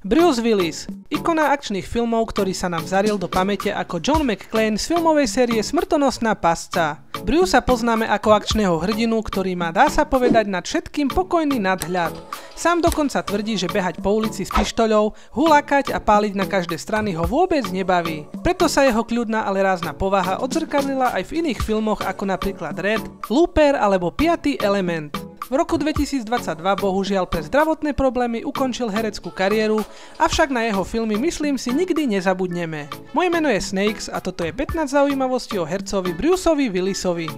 Bruce Willis, ikona akčných filmov, ktorý sa nám vzaril do pamäte ako John McClane z filmovej série Smrtonosná pasca. Bruce sa poznáme ako akčného hrdinu, ktorý má, dá sa povedať, nad všetkým pokojný nadhľad. Sám dokonca tvrdí, že behať po ulici s pištoľou, hulákať a páliť na každé strany ho vôbec nebaví. Preto sa jeho kľudná, ale rázna povaha odzrkadlila aj v iných filmoch ako napríklad Red, Looper alebo Piatý element. V roku 2022 bohužiaľ pre zdravotné problémy ukončil hereckú kariéru, avšak na jeho filmy myslím si nikdy nezabudneme. Moje meno je Snakes a toto je 15 zaujímavostí o hercovi Bruceovi Willisovi.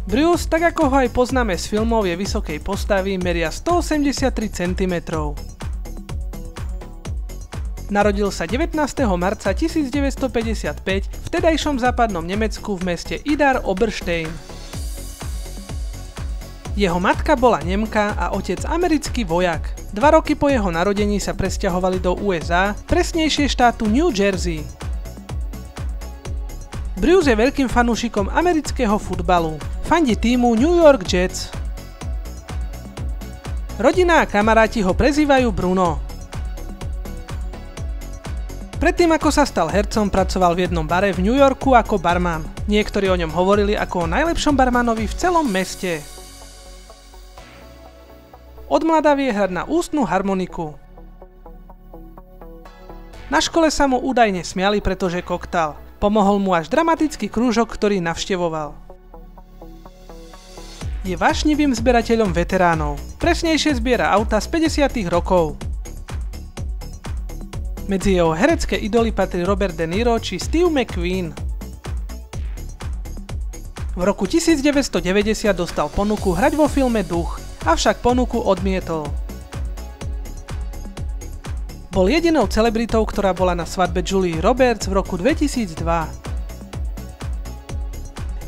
Bruce, tak ako ho aj poznáme z filmov, je vysokej postavy, meria 183 cm. Narodil sa 19. marca 1955 v vtedajšom západnom Nemecku v meste Idar Oberstein. Jeho matka bola Nemka a otec americký vojak. 2 roky po jeho narodení sa presťahovali do USA, presnejšie štátu New Jersey. Bruce je veľkým fanúšikom amerického futbalu. Fandí týmu New York Jets. Rodina a kamaráti ho prezývajú Bruno. Predtým ako sa stal hercom, pracoval v jednom bare v New Yorku ako barman. Niektorí o ňom hovorili ako o najlepšom barmanovi v celom meste. Od mladá vie hrať na ústnu harmoniku. Na škole sa mu údajne smiali, pretože koktal. Pomohol mu až dramatický krúžok, ktorý navštevoval. Je vášnivým zberateľom veteránov. Presnejšie zbiera auta z 50. rokov. Medzi jeho herecké idoly patrí Robert De Niro či Steve McQueen. V roku 1990 dostal ponuku hrať vo filme Duch, avšak ponuku odmietol. Bol jedinou celebritou, ktorá bola na svadbe Julie Roberts v roku 2002.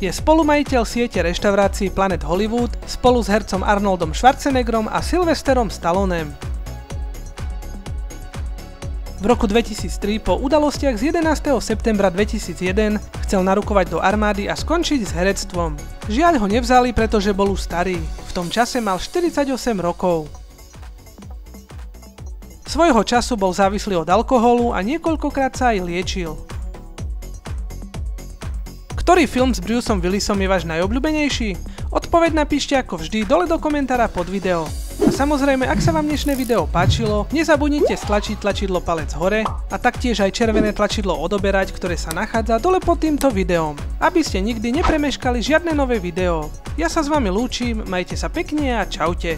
Je spolumajiteľ siete reštaurácií Planet Hollywood spolu s hercom Arnoldom Schwarzeneggerom a Sylvesterom Stallonem. V roku 2003 po udalostiach z 11. septembra 2001 chcel narukovať do armády a skončiť s herectvom. Žiaľ ho nevzali, pretože bol už starý. V tom čase mal 48 rokov. Svojho času bol závislý od alkoholu a niekoľkokrát sa aj liečil. Ktorý film s Bruceom Willisom je váš najobľúbenejší? Odpoveď napíšte ako vždy dole do komentára pod video. A samozrejme, ak sa vám dnešné video páčilo, nezabudnite stlačiť tlačidlo palec hore a taktiež aj červené tlačidlo odoberať, ktoré sa nachádza dole pod týmto videom, aby ste nikdy nepremeškali žiadne nové video. Ja sa s vami lúčim, majte sa pekne a čaute.